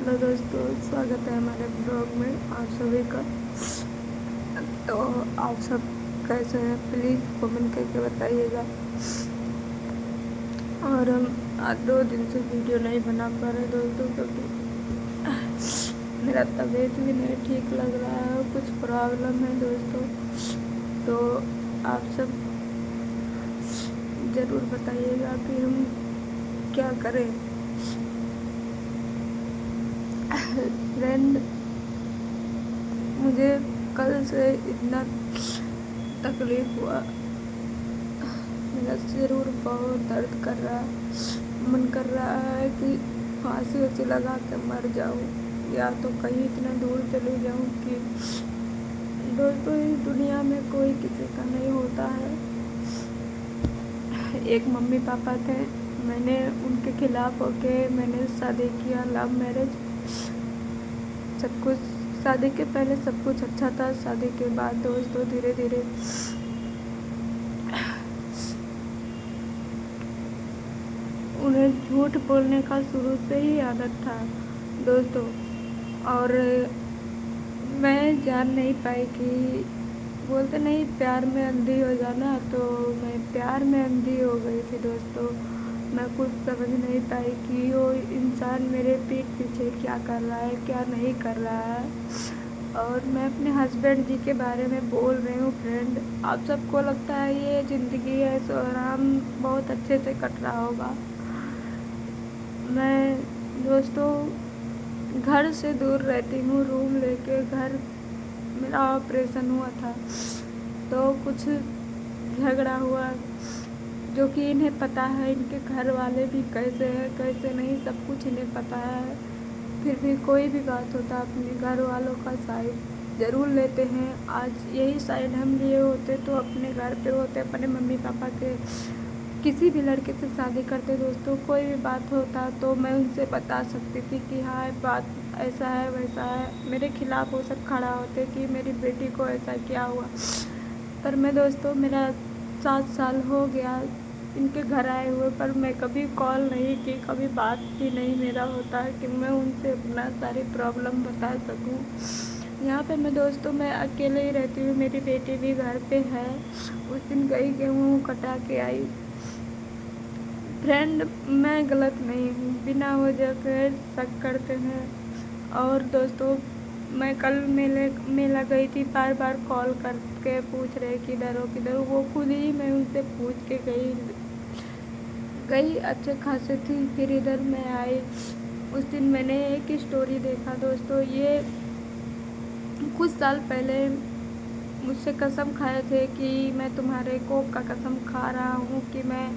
Hello दोस्तों, स्वागत है हमारे ब्लॉग में आप सभी का। तो आप सब कैसे हैं, प्लीज़ कमेंट करके बताइएगा। और हम आज 2 दिन से वीडियो नहीं बना पा रहे दोस्तों, क्योंकि मेरा तबीयत भी नहीं ठीक लग रहा है, कुछ प्रॉब्लम है दोस्तों। तो आप सब ज़रूर बताइएगा कि हम क्या करें। फ्रेंड, मुझे कल से इतना तकलीफ़ हुआ, मेरा सिर उर बहुत दर्द कर रहा है। मन कर रहा है कि फांसी वैसी लगा के मर जाऊं, या तो कहीं इतना दूर चली जाऊं कि दोस्तों इस दुनिया में कोई किसी का नहीं होता है। एक मम्मी पापा थे, मैंने उनके खिलाफ होके मैंने शादी किया, लव मैरिज। सब कुछ शादी के पहले सब कुछ अच्छा था, शादी के बाद दोस्तों धीरे धीरे उन्हें झूठ बोलने का शुरू से ही आदत था दोस्तों। और मैं जान नहीं पाई कि बोलते नहीं प्यार में अंधी हो जाना, तो मैं प्यार में अंधी हो गई थी दोस्तों। मैं कुछ समझ नहीं पाई कि वो इंसान मेरे पीठ पीछे क्या कर रहा है, क्या नहीं कर रहा है। और मैं अपने हस्बैंड जी के बारे में बोल रही हूँ फ्रेंड। आप सबको लगता है ये ज़िंदगी है सो आराम बहुत अच्छे से कट रहा होगा। मैं दोस्तों घर से दूर रहती हूँ, रूम लेके। घर मेरा ऑपरेशन हुआ था तो कुछ झगड़ा हुआ, जो कि इन्हें पता है, इनके घर वाले भी कैसे हैं कैसे नहीं सब कुछ इन्हें पता है। फिर भी कोई भी बात होता अपने घर वालों का साइड ज़रूर लेते हैं। आज यही साइड हम लिए होते तो अपने घर पे होते, अपने मम्मी पापा के किसी भी लड़के से शादी करते दोस्तों। कोई भी बात होता तो मैं उनसे बता सकती थी कि हाँ बात ऐसा है वैसा है, मेरे खिलाफ़ वो सब खड़ा होते कि मेरी बेटी को ऐसा क्या हुआ। पर मैं दोस्तों, मेरा 7 साल हो गया इनके घर आए हुए, पर मैं कभी कॉल नहीं की, कभी बात की नहीं। मेरा होता है कि मैं उनसे अपना सारी प्रॉब्लम बता सकूं। यहाँ पे मैं दोस्तों मैं अकेले ही रहती हूँ, मेरी बेटी भी घर पे है। उस दिन गई गेहूँ कटा के आई। फ्रेंड, मैं गलत नहीं हूँ, बिना वजह के शक करते हैं। और दोस्तों मैं कल मेला गई थी, बार बार कॉल करके पूछ रहे किधर हो। वो खुद ही मैं उनसे पूछ के गई अच्छे खासे थी। फिर इधर मैं आई। उस दिन मैंने एक स्टोरी देखा दोस्तों। ये कुछ साल पहले मुझसे कसम खाए थे कि मैं तुम्हारे कोक का कसम खा रहा हूँ कि मैं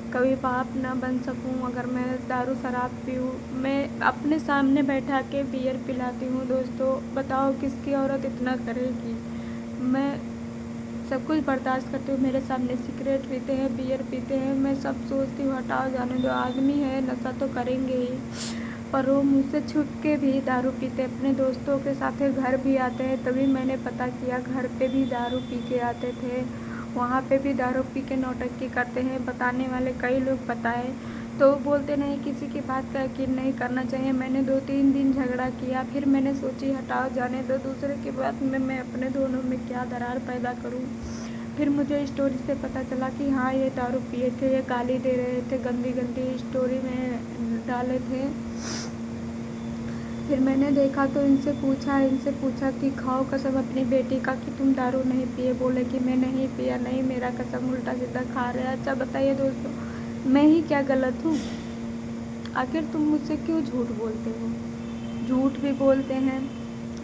कभी बाप ना बन सकूं अगर मैं दारू शराब पीऊँ। मैं अपने सामने बैठा के बियर पिलाती हूँ दोस्तों, बताओ किसकी औरत इतना करेगी। मैं सब कुछ बर्दाश्त करती हूँ, मेरे सामने सिगरेट पीते हैं, बियर पीते हैं, मैं सब सोचती हूँ हटाओ जाने दो, आदमी है नशा तो करेंगे ही। पर वो मुझसे छुप के भी दारू पीते, अपने दोस्तों के साथ घर भी आते हैं। तभी मैंने पता किया घर पे भी दारू पी के आते थे, वहाँ पे भी दारू पी के नौटंकी करते हैं। बताने वाले कई लोग बताए तो बोलते नहीं, किसी की बात का यकीन नहीं करना चाहिए। मैंने 2-3 दिन झगड़ा किया, फिर मैंने सोची हटाओ जाने दो, दूसरे की बात में मैं अपने दोनों में क्या दरार पैदा करूं। फिर मुझे स्टोरी से पता चला कि हाँ ये दारू पिए थे, ये गाली दे रहे थे, गंदी गंदी स्टोरी में डाले थे। फिर मैंने देखा तो इनसे पूछा कि खाओ कसम अपनी बेटी का कि तुम दारू नहीं पिए। बोले कि मैं नहीं पिया, नहीं मेरा कसम, उल्टा सीधा खा रहे हैं। अच्छा बताइए दोस्तों, मैं ही क्या गलत हूँ? आखिर तुम मुझसे क्यों झूठ बोलते हो? झूठ भी बोलते हैं,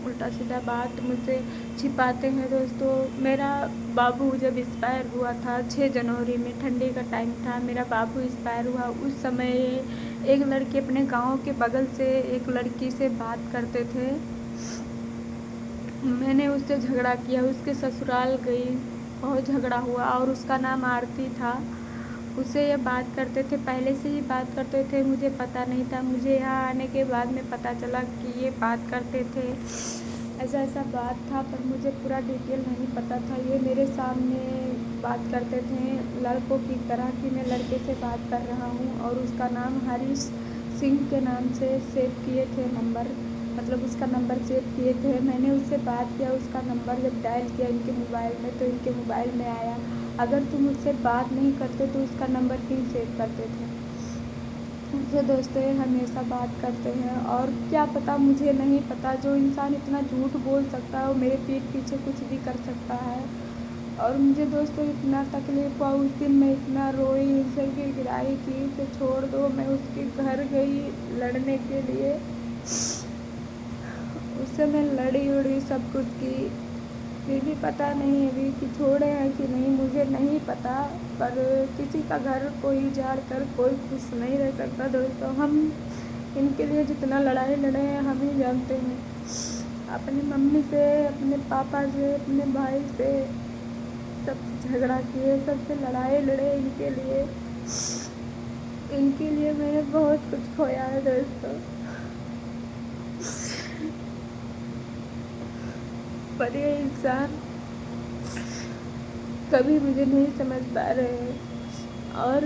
उल्टा सीधा बात मुझसे छिपाते हैं दोस्तों। मेरा बाबू जब एक्सपायर हुआ था 6 जनवरी में, ठंडी का टाइम था, मेरा बाबू एक्सपायर हुआ। उस समय एक लड़के अपने गांव के बगल से एक लड़की से बात करते थे। मैंने उससे झगड़ा किया, उसके ससुराल गई, बहुत झगड़ा हुआ। और उसका नाम आरती था। उससे ये बात करते थे, पहले से ही बात करते थे, मुझे पता नहीं था। मुझे यहाँ आने के बाद में पता चला कि ये बात करते थे, ऐसा ऐसा बात था, पर मुझे पूरा डिटेल नहीं पता था। ये मेरे सामने बात करते थे लड़कों की तरह कि मैं लड़के से बात कर रहा हूँ, और उसका नाम हरीश सिंह के नाम से सेव किए थे नंबर, मतलब उसका नंबर सेव किए थे। मैंने उससे बात किया, उसका नंबर जब डायल किया इनके मोबाइल में तो इनके मोबाइल में आया। अगर तुम उससे बात नहीं करते तो उसका नंबर क्यों सेव करते थे? उनसे दोस्तों ये हमेशा बात करते हैं, और क्या पता, मुझे नहीं पता, जो इंसान इतना झूठ बोल सकता है वो मेरे पीठ पीछे कुछ भी कर सकता है। और मुझे दोस्तों इतना तकलीफ़ हुआ उस दिन, मैं इतना रोई, उनसे गिड़गिड़ाई कि उसे छोड़ दो। मैं उसके घर गई लड़ने के लिए, उससे मैं लड़ी उड़ी सब कुछ की, फिर भी पता नहीं अभी कि छोड़े हैं कि नहीं, मुझे नहीं पता। पर किसी का घर कोई उजाड़ कर कोई खुश नहीं रह सकता दोस्तों। हम इनके लिए जितना लड़ाई लड़े हैं हम ही जानते हैं। अपनी मम्मी से, अपने पापा से, अपने भाई से सबसे झगड़ा किए, सबसे लड़ाई लड़े इनके लिए। इनके लिए मैंने बहुत कुछ खोया है दोस्तों। पर ये इंसान कभी मुझे नहीं समझ पा रहे हैं। और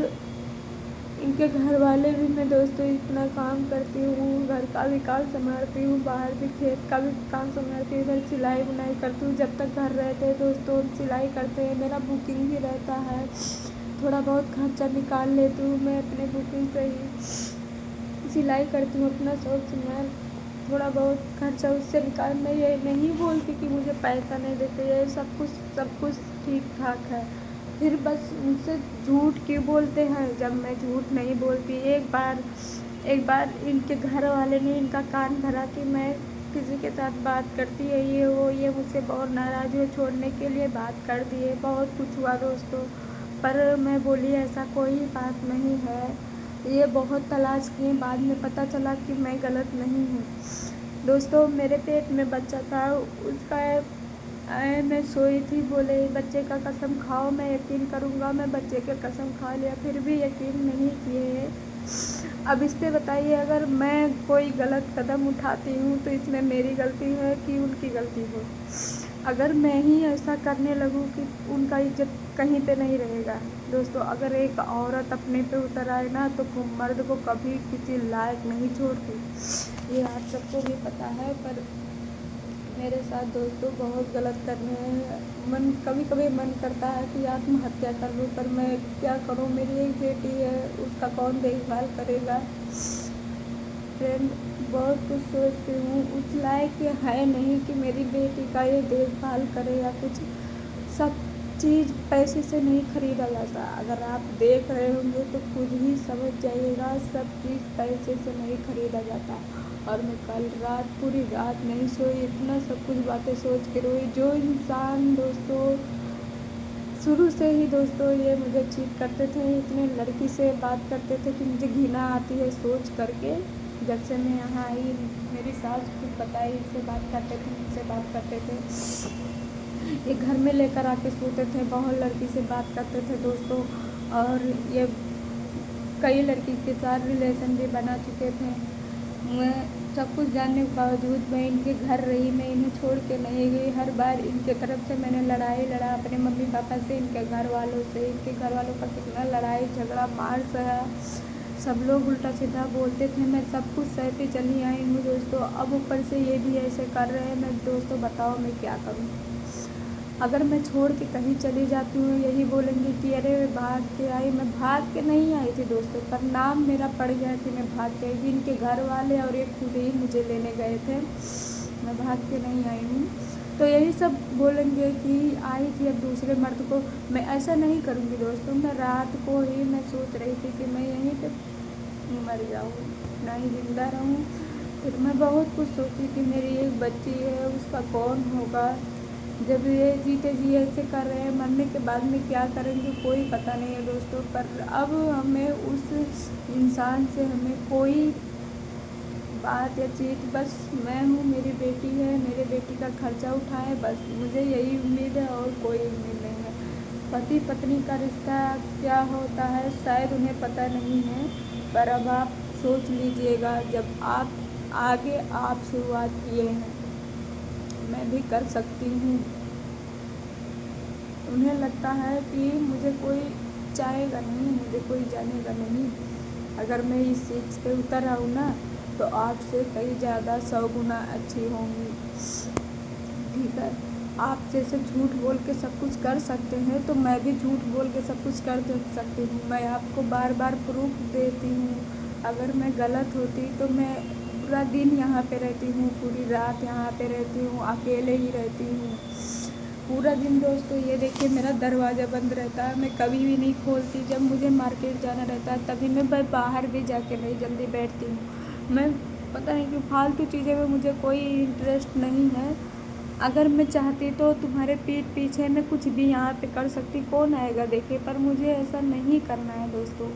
इनके घर वाले भी, मैं दोस्तों इतना काम करती हूँ, घर का भी काम संभालती हूँ, बाहर भी खेत का भी काम संभालती हूँ, इधर सिलाई बुनाई करती हूँ। जब तक घर रहते हैं दोस्तों हम सिलाई करते हैं, मेरा बुकिंग भी रहता है, थोड़ा बहुत खर्चा निकाल लेती हूँ मैं अपने बुकिंग से ही। सिलाई करती हूँ, अपना शौक सिंगार, थोड़ा बहुत खर्चा उससे निकाल। मैं ये नहीं बोलती कि मुझे पैसा नहीं देते, ये सब कुछ ठीक ठाक है, फिर बस मुझसे झूठ क्यों बोलते हैं जब मैं झूठ नहीं बोलती। एक बार इनके घर वाले ने इनका कान भरा कि मैं किसी के साथ बात करती है, ये वो, ये मुझसे बहुत नाराज़ हुए, छोड़ने के लिए बात कर दिए, बहुत कुछ हुआ दोस्तों। पर मैं बोली ऐसा कोई बात नहीं है। ये बहुत तलाश किए, बाद में पता चला कि मैं गलत नहीं हूँ दोस्तों। मेरे पेट में बच्चा था, उसका मैं सोई थी, बोले बच्चे का कसम खाओ, मैं यकीन करूँगा। मैं बच्चे की कसम खा लिया, फिर भी यकीन नहीं किए। अब इस पे बताइए, अगर मैं कोई गलत कदम उठाती हूँ तो इसमें मेरी गलती है कि उनकी गलती हो? अगर मैं ही ऐसा करने लगूँ कि उनका इज्जत कहीं पे नहीं रहेगा दोस्तों। अगर एक औरत अपने पे उतर आए ना तो मर्द को कभी किसी लायक नहीं छोड़ती, ये आप सबको भी पता है। पर मेरे साथ दोस्तों बहुत गलत करने हैं। कभी कभी मन करता है कि आत्महत्या कर लूँ, पर मैं क्या करूँ, मेरी एक बेटी है, उसका कौन देखभाल करेगा। फ्रेंड, बहुत कुछ सोचती हूँ, उस लायक ये है नहीं कि मेरी बेटी का ये देखभाल करे या कुछ। सब चीज़ पैसे से नहीं खरीदा जाता, अगर आप देख रहे होंगे तो खुद ही समझ जाइएगा, सब चीज़ पैसे से नहीं खरीदा जाता। और मैं कल रात पूरी रात नहीं सोई, इतना सब कुछ बातें सोच के रोई। जो इंसान दोस्तों शुरू से ही दोस्तों ये मुझे चीट करते थे, इतने लड़की से बात करते थे कि मुझे घृणा आती है सोच करके। जब से मैं यहाँ आई, मेरी सास खुद बताई, इससे बात करते थे, मुझसे बात करते थे, ये घर में लेकर आके सोते थे, बहुत लड़की से बात करते थे दोस्तों। और ये कई लड़की के साथ रिलेशन भी बना चुके थे। मैं सब कुछ जानने के बावजूद मैं इनके घर रही, मैं इन्हें छोड़ के नहीं गई। हर बार इनके तरफ से मैंने लड़ाई लड़ा, अपने मम्मी पापा से, इनके घर वालों से, इनके घर वालों का कितना लड़ाई झगड़ा मार सहा। सब लोग उल्टा सीधा बोलते थे, मैं सब कुछ सहती चली आई हूँ दोस्तों। अब ऊपर से ये भी ऐसे कर रहे हैं, मैं दोस्तों बताओ मैं क्या करूँ। अगर मैं छोड़ के कहीं चली जाती हूँ यही बोलेंगे कि अरे भाग के आई। मैं भाग के नहीं आई थी दोस्तों, पर नाम मेरा पड़ गया कि मैं भाग के आई थी। इनके घर वाले और ये खुद ही मुझे लेने गए थे, मैं भाग के नहीं आई हूँ। तो यही सब बोलेंगे कि आई थी अब दूसरे मर्द को। मैं ऐसा नहीं करूँगी दोस्तों। मैं रात को ही मैं सोच रही थी कि मैं यहीं पे मर जाऊँ, ना ही ज़िंदा रहूँ। फिर मैं बहुत कुछ सोची कि मेरी एक बच्ची है, उसका कौन होगा। जब ये जीते जी ऐसे कर रहे हैं, मरने के बाद में क्या करेंगे कोई पता नहीं है दोस्तों। पर अब हमें उस इंसान से हमें कोई बात या चीज़, बस मैं हूँ, मेरी बेटी है, मेरे बेटी का खर्चा उठाए, बस मुझे यही उम्मीद है और कोई उम्मीद नहीं है। पति पत्नी का रिश्ता क्या होता है शायद उन्हें पता नहीं है, पर अब आप सोच लीजिएगा, जब आगे आप शुरुआत किए हैं, मैं भी कर सकती हूँ। उन्हें लगता है कि मुझे कोई चाहेगा नहीं, मुझे कोई जानेगा नहीं, अगर मैं इस चीज़ पे उतर आऊँ ना तो आपसे कई ज़्यादा 100 गुना अच्छी होंगी। ठीक है, आप जैसे झूठ बोल के सब कुछ कर सकते हैं तो मैं भी झूठ बोल के सब कुछ कर सकती हूँ। मैं आपको बार बार प्रूफ देती हूँ। अगर मैं गलत होती तो मैं पूरा दिन यहाँ पे रहती हूँ, पूरी रात यहाँ पे रहती हूँ, अकेले ही रहती हूँ पूरा दिन। दोस्तों ये देखिए मेरा दरवाज़ा बंद रहता है, मैं कभी भी नहीं खोलती। जब मुझे मार्केट जाना रहता है तभी मैं बाहर भी जाके नहीं जल्दी बैठती हूँ। मैं पता नहीं क्यों फालतू चीज़ें में मुझे कोई इंटरेस्ट नहीं है। अगर मैं चाहती तो तुम्हारे पीठ पीछे मैं कुछ भी यहाँ पे कर सकती, कौन आएगा देखे, पर मुझे ऐसा नहीं करना है दोस्तों।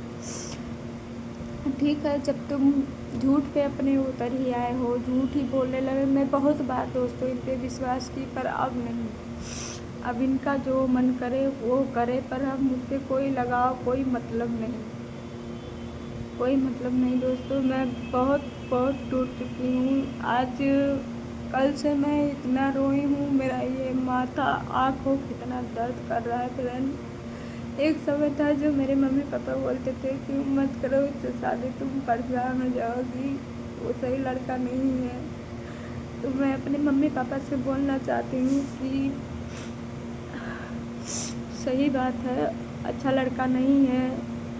ठीक है, जब तुम झूठ पे अपने उतर ही आए हो, झूठ ही बोलने लगे। मैं बहुत बार दोस्तों इन पे विश्वास की, पर अब नहीं। अब इनका जो मन करे वो करे, पर अब मुझसे कोई लगाव, कोई मतलब नहीं, कोई मतलब नहीं दोस्तों। मैं बहुत बहुत टूट चुकी हूँ। आज कल से मैं इतना रोई हूँ, मेरा ये माथा आँखों कितना दर्द कर रहा है फ्रेंड। एक समय था जो मेरे मम्मी पापा बोलते थे कि मत करो इससे शादी, तुम परेशान हो जाओगी, वो सही लड़का नहीं है। तो मैं अपने मम्मी पापा से बोलना चाहती हूँ कि सही बात है, अच्छा लड़का नहीं है।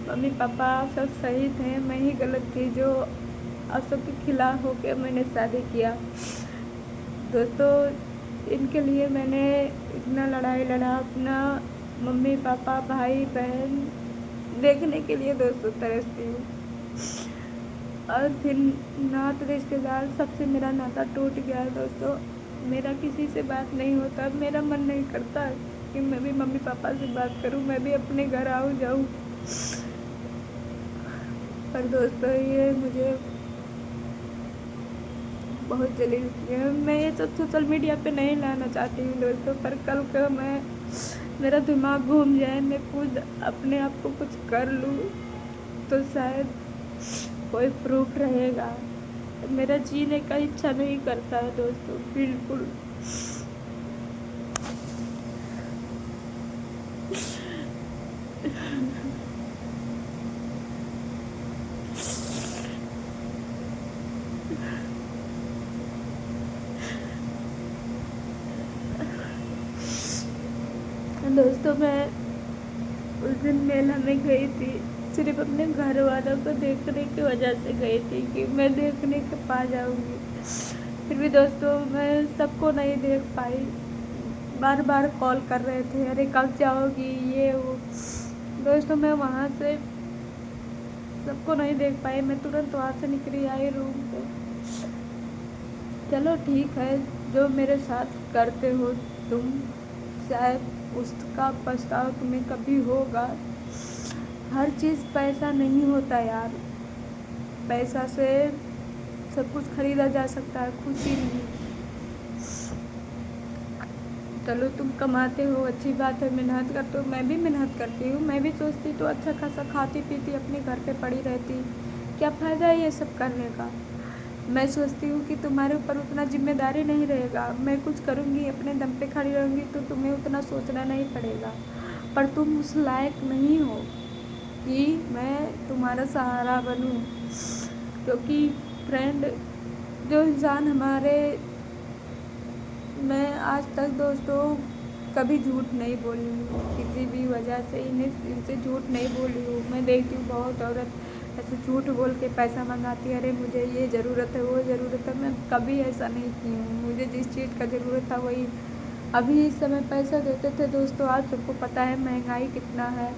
मम्मी पापा सब सही थे, मैं ही गलत थी जो आप सबके खिलाफ होकर मैंने शादी किया। दोस्तों इनके लिए मैंने इतना लड़ाई लड़ा, अपना मम्मी पापा भाई बहन देखने के लिए दोस्तों तरसती हूँ। और फिर नात रिश्तेदार सबसे मेरा नाता टूट गया है दोस्तों। मेरा किसी से बात नहीं होता, मेरा मन नहीं करता कि मैं भी मम्मी पापा से बात करूं, मैं भी अपने घर आऊं जाऊं। पर दोस्तों ये मुझे बहुत जलील किया है। मैं ये सब सोशल मीडिया पे नहीं लाना चाहती हूँ दोस्तों, पर कल का मेरा दिमाग घूम जाए, मैं खुद अपने आप को कुछ कर लूँ तो शायद कोई प्रूफ रहेगा। मेरा जीने का इच्छा नहीं करता है दोस्तों बिल्कुल। दोस्तों मैं उस दिन मेला में गई थी, सिर्फ अपने घर वालों को देखने की वजह से गई थी कि मैं देखने के पा जाऊंगी। फिर भी दोस्तों मैं सबको नहीं देख पाई। बार बार कॉल कर रहे थे, अरे कब जाओगी ये वो। दोस्तों मैं वहाँ से सबको नहीं देख पाई, मैं तुरंत वहाँ से निकली आई रूम पे। चलो ठीक है, जो मेरे साथ करते हो तुम, शायद उसका पछतावा तुम्हें कभी होगा। हर चीज़ पैसा नहीं होता यार, पैसा से सब कुछ खरीदा जा सकता है, खुशी नहीं। चलो तुम कमाते हो अच्छी बात है, मेहनत करते हो, मैं भी मेहनत करती हूँ। मैं भी सोचती तो अच्छा खासा खाती पीती अपने घर पे पड़ी रहती, क्या फ़ायदा है ये सब करने का। मैं सोचती हूँ कि तुम्हारे ऊपर उतना जिम्मेदारी नहीं रहेगा, मैं कुछ करूँगी अपने दम पे खड़ी रहूँगी तो तुम्हें उतना सोचना नहीं पड़ेगा। पर तुम उस लायक नहीं हो कि मैं तुम्हारा सहारा बनूँ। क्योंकि फ्रेंड जो इंसान हमारे, मैं आज तक दोस्तों कभी झूठ नहीं बोली हूँ, किसी भी वजह से इनसे झूठ नहीं बोली हूँ। मैं देखती हूँ बहुत औरत ऐसे झूठ बोल के पैसा मंगाती है, अरे मुझे ये ज़रूरत है वो ज़रूरत है। मैं कभी ऐसा नहीं की हूँ, मुझे जिस चीज़ का ज़रूरत था वही। अभी इस समय पैसा देते थे दोस्तों, आज सबको पता है महंगाई कितना है।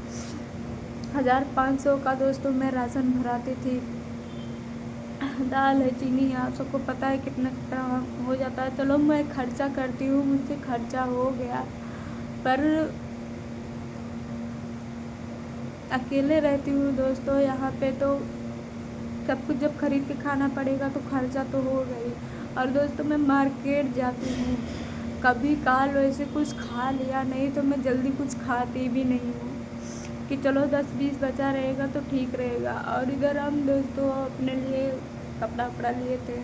1500 का दोस्तों मैं राशन भराती थी, दाल है चीनी है, आप सबको पता है कितना कितना हो जाता है। चलो मैं खर्चा करती हूँ, मुझसे खर्चा हो गया, पर अकेले रहती हूँ दोस्तों यहाँ पे, तो सब कुछ जब खरीद के खाना पड़ेगा तो खर्चा तो हो गई। और दोस्तों मैं मार्केट जाती हूँ, कभी काल वैसे कुछ खा लिया, नहीं तो मैं जल्दी कुछ खाती भी नहीं हूँ कि चलो 10-20 बचा रहेगा तो ठीक रहेगा। और इधर हम दोस्तों अपने लिए कपड़ा वपड़ा लिए थे,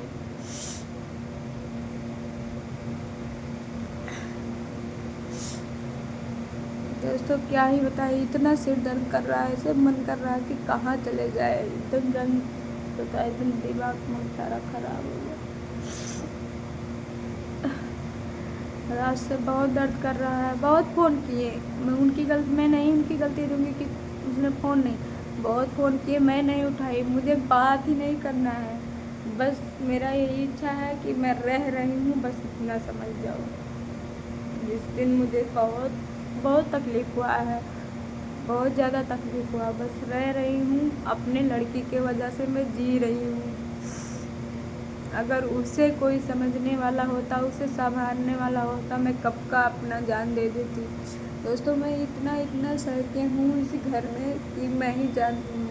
दोस्तों दोस्तों क्या ही बताए, इतना सिर दर्द कर रहा है, ऐसे मन कर रहा है कि कहाँ चले जाए, एकदम जन होता है, एकदम दिमाग में सारा खराब हो गया। रात से बहुत दर्द कर रहा है, बहुत फ़ोन किए, मैं नहीं उनकी गलती दूंगी कि उसने फ़ोन नहीं, बहुत फ़ोन किए, मैं नहीं उठाई, मुझे बात ही नहीं करना है, बस मेरा यही इच्छा है कि मैं रह रही हूँ, बस इतना समझ जाओ। जिस दिन मुझे बहुत बहुत तकलीफ़ हुआ है, बहुत ज़्यादा तकलीफ़ हुआ, बस रह रही हूँ, अपने लड़की के वजह से मैं जी रही हूँ। अगर उसे कोई समझने वाला होता, उसे संभालने वाला होता, मैं कब का अपना जान दे देती। दोस्तों मैं इतना सह के हूँ इस घर में कि मैं ही जानती हूँ।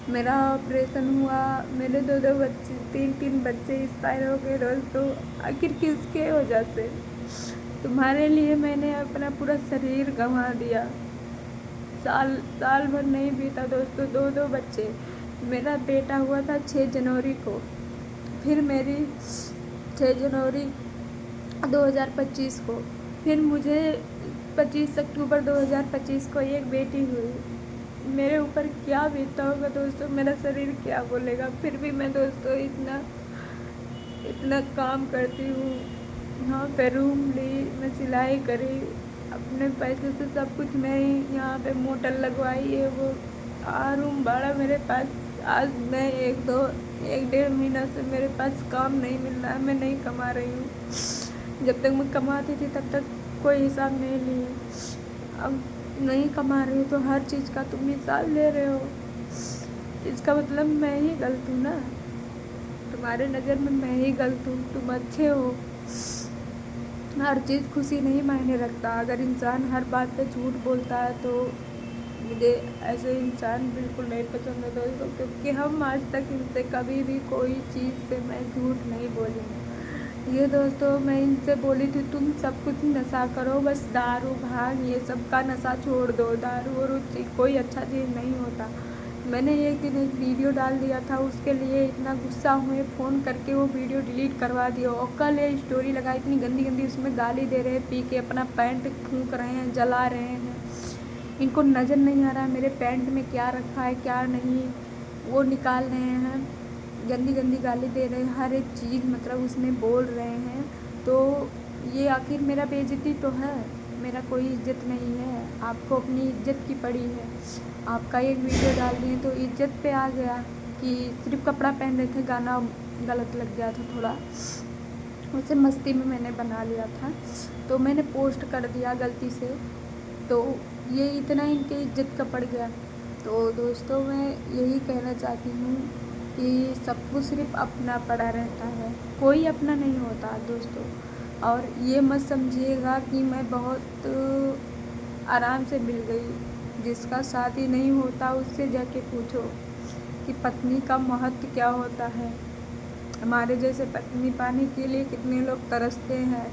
मेरा ऑपरेशन हुआ, मेरे दो बच्चे, तीन बच्चे एक्सपायर हो गए दोस्तों, आखिर किसके वजह से? तुम्हारे लिए मैंने अपना पूरा शरीर गंवा दिया। साल भर नहीं बीता दोस्तों, दो बच्चे। मेरा बेटा हुआ था 6 जनवरी को, फिर मेरी 6 जनवरी 2025 को, फिर मुझे 25 अक्टूबर 2025 को एक बेटी हुई। मेरे ऊपर क्या बीता होगा दोस्तों, मेरा शरीर क्या बोलेगा। फिर भी मैं दोस्तों इतना काम करती हूँ। यहाँ पे रूम ली, मैं सिलाई करी, अपने पैसे से सब कुछ मैं यहाँ पे मोटर लगवाई है, वो रूम भाड़ा मेरे पास। आज मैं एक डेढ़ महीना से मेरे पास काम नहीं मिल रहा है, मैं नहीं कमा रही हूँ। जब तक मैं कमाती थी तब तक कोई हिसाब नहीं लिए, अब नहीं कमा रही हूँ तो हर चीज़ का तुम हिसाब ले रहे हो। इसका मतलब मैं ही गलत हूँ ना, तुम्हारे नज़र में मैं ही गलत हूँ, तुम अच्छे हो। हर चीज़ खुशी नहीं मायने रखता। अगर इंसान हर बात पे झूठ बोलता है तो मुझे ऐसे इंसान बिल्कुल नहीं पसंद है दोस्तों, क्योंकि हम आज तक इनसे कभी भी कोई चीज़ से मैं झूठ नहीं बोली हूँ। ये दोस्तों मैं इनसे बोली थी तुम सब कुछ नशा करो, बस दारू भांग ये सब का नशा छोड़ दो, दारू और कोई अच्छा चीज़ नहीं होता। मैंने एक दिन एक वीडियो डाल दिया था, उसके लिए इतना गुस्सा हुए, फ़ोन करके वो वीडियो डिलीट करवा दिया। और कल ये स्टोरी लगा, इतनी गंदी गंदी उसमें गाली दे रहे हैं, पी के अपना पैंट फूंक रहे हैं, जला रहे हैं। इनको नज़र नहीं आ रहा है मेरे पैंट में क्या रखा है क्या नहीं, वो निकाल रहे हैं, गंदी गंदी गाली दे रहे हैं, हर एक चीज़ मतलब उसमें बोल रहे हैं। तो ये आखिर मेरा बेइज्जती तो है, मेरा कोई इज्जत नहीं है। आपको अपनी इज्जत की पड़ी है, आपका एक वीडियो डाल दिए तो इज्जत पे आ गया कि सिर्फ कपड़ा पहन रहे थे, गाना गलत लग गया था थोड़ा, उसे मस्ती में मैंने बना लिया था तो मैंने पोस्ट कर दिया गलती से, तो ये इतना इनके इज्जत का पड़ गया। तो दोस्तों मैं यही कहना चाहती हूँ कि सबको सिर्फ अपना पड़ा रहता है, कोई अपना नहीं होता दोस्तों। और ये मत समझिएगा कि मैं बहुत आराम से मिल गई, जिसका शादी नहीं होता उससे जाके पूछो कि पत्नी का महत्व क्या होता है। हमारे जैसे पत्नी पाने के लिए कितने लोग तरसते हैं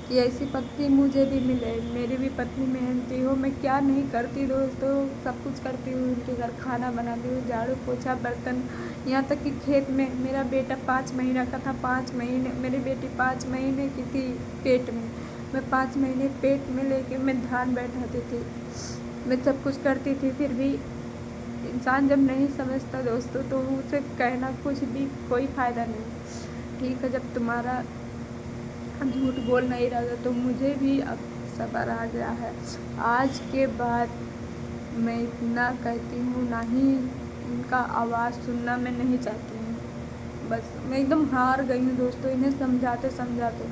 कि ऐसी पत्नी मुझे भी मिले, मेरी भी पत्नी मेहनती हो। मैं क्या नहीं करती दोस्तों, सब कुछ करती हूँ, उनके घर खाना बनाती हूँ, झाड़ू पोछा बर्तन, यहाँ तक कि खेत में मेरा बेटा 5 महीना का था, 5 महीने मेरी बेटी 5 महीने की थी पेट में, मैं 5 महीने पेट में लेके मैं धान बैठाती थी, मैं सब कुछ करती थी। फिर भी इंसान जब नहीं समझता दोस्तों तो उसे कहना कुछ भी कोई फ़ायदा नहीं। ठीक है, जब तुम्हारा झूठ बोल नहीं रहा था तो मुझे भी अब सब्र आ गया है। आज के बाद मैं इतना कहती हूँ, ना ही इनका आवाज़ सुनना मैं नहीं चाहती हूँ। बस मैं एकदम हार गई हूँ दोस्तों, इन्हें समझाते समझाते।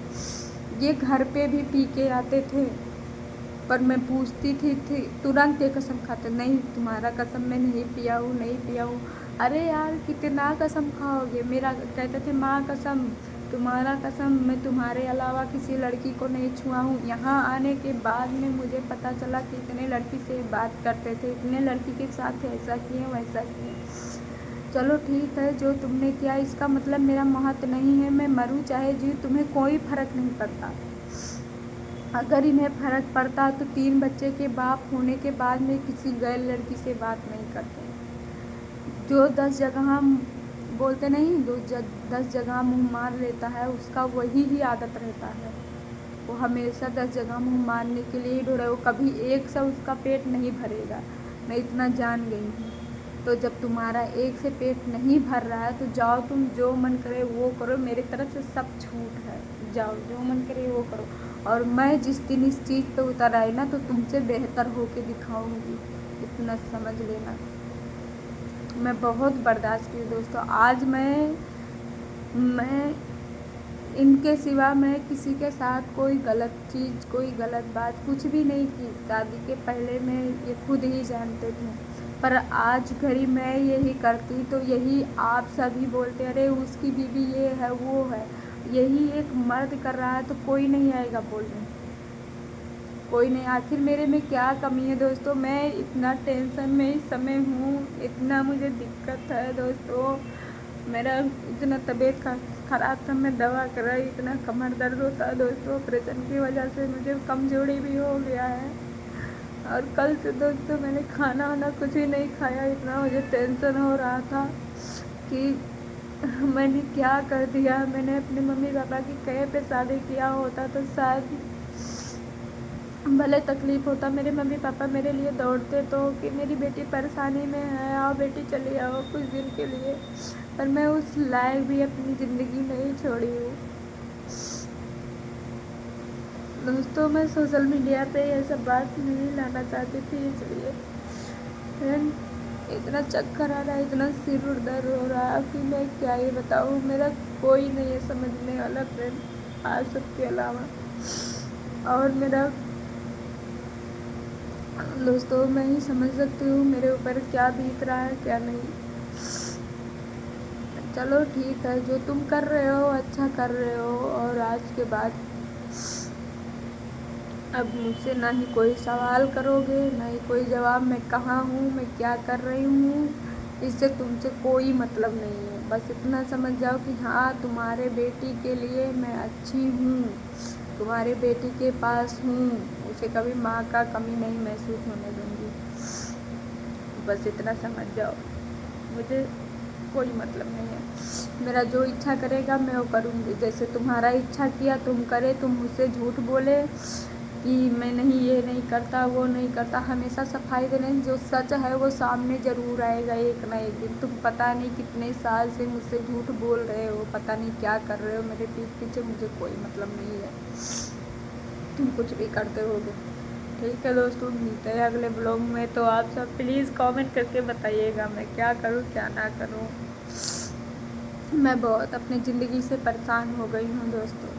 ये घर पे भी पी के आते थे पर मैं पूछती थी तुरंत ये कसम खाते, नहीं तुम्हारा कसम मैं नहीं पिया हूँ, नहीं पिया हूँ। अरे यार कितना कसम खाओगे, मेरा कहते थे माँ कसम, तुम्हारा कसम, मैं तुम्हारे अलावा किसी लड़की को नहीं छुआ हूँ। यहाँ आने के बाद में मुझे पता चला कि इतने लड़की से बात करते थे, इतने लड़की के साथ ऐसा किए वैसा किए। चलो ठीक है, जो तुमने किया इसका मतलब मेरा महत्व नहीं है, मैं मरूँ चाहे जी, तुम्हें कोई फ़र्क नहीं पड़ता। अगर इन्हें फ़र्क पड़ता तो 3 बच्चे के बाप होने के बाद में किसी गैर लड़की से बात नहीं करते। जो 10 जगह बोलते नहीं, 10 जगह मुँह मार लेता है, उसका वही ही आदत रहता है। वो हमेशा 10 जगह मुँह मारने के लिए ही ढूंढे, वो कभी एक से उसका पेट नहीं भरेगा, मैं इतना जान गई हूँ। तो जब तुम्हारा एक से पेट नहीं भर रहा है तो जाओ, तुम जो मन करे वो करो, मेरी तरफ से सब छूट है, जाओ जो मन करे वो करो। और मैं जिस दिन इस चीज़ पे उतर आई ना तो तुमसे बेहतर होके दिखाऊंगी, इतना समझ लेना। मैं बहुत बर्दाश्त की दोस्तों। आज मैं इनके सिवा मैं किसी के साथ कोई गलत चीज़, कोई गलत बात कुछ भी नहीं की। शादी के पहले मैं ये खुद ही जानते थे, पर आज घड़ी मैं यही करती तो यही आप सभी बोलते अरे उसकी बीवी ये है वो है। यही एक मर्द कर रहा है तो कोई नहीं आएगा बोलने, कोई नहीं। आखिर मेरे में क्या कमी है दोस्तों? मैं इतना टेंशन में इस समय हूँ, इतना मुझे दिक्कत है दोस्तों। मेरा इतना तबीयत ख़राब था, मैं दवा कराई, इतना कमर दर्द होता है दोस्तों। ऑपरेशन की वजह से मुझे कमज़ोरी भी हो गया है। और कल से दोस्तों मैंने खाना वाना कुछ भी नहीं खाया, इतना मुझे टेंशन हो रहा था कि मैंने क्या कर दिया। मैंने अपने मम्मी पापा की कहे पे शादी किया होता तो शायद भले तकलीफ़ होता, मेरे मम्मी पापा मेरे लिए दौड़ते तो कि मेरी बेटी परेशानी में है, आओ बेटी चली आओ कुछ दिन के लिए। पर मैं उस लायक भी अपनी ज़िंदगी नहीं छोड़ी हूँ दोस्तों। मैं सोशल मीडिया पे ये सब बात नहीं लाना चाहती थी, इसलिए इतना चक्कर आ रहा है, इतना सिर दर्द हो रहा है कि मैं क्या ही बताऊँ। मेरा कोई नहीं है समझने वाला फ्रेंड आज सबके अलावा। और मेरा दोस्तों मैं ही समझ सकती हूँ मेरे ऊपर क्या बीत रहा है क्या नहीं। चलो ठीक है, जो तुम कर रहे हो अच्छा कर रहे हो। और आज के बाद अब मुझसे ना ही कोई सवाल करोगे ना ही कोई जवाब, मैं कहाँ हूँ, मैं क्या कर रही हूँ, इससे तुमसे कोई मतलब नहीं है। बस इतना समझ जाओ कि हाँ तुम्हारे बेटी के लिए मैं अच्छी हूँ, तुम्हारे बेटी के पास हूँ, उसे कभी माँ का कमी नहीं महसूस होने दूँगी। बस इतना समझ जाओ, मुझे कोई मतलब नहीं है। मेरा जो इच्छा करेगा मैं वो करूँगी। जैसे तुम्हारा इच्छा किया तुम करे, तुम मुझसे झूठ बोले कि मैं नहीं ये नहीं करता वो नहीं करता, हमेशा सफाई देने जो सच है वो सामने ज़रूर आएगा एक ना एक दिन। तुम पता नहीं कितने साल से मुझसे झूठ बोल रहे हो, पता नहीं क्या कर रहे हो मेरे पीठ पीछे, मुझे कोई मतलब नहीं है, तुम कुछ भी करते होगे। ठीक है दोस्तों, मिलते हैं अगले ब्लॉग में। तो आप सब प्लीज़ कमेंट करके बताइएगा मैं क्या करूँ क्या ना करूँ। मैं बहुत अपनी ज़िंदगी से परेशान हो गई हूँ दोस्तों।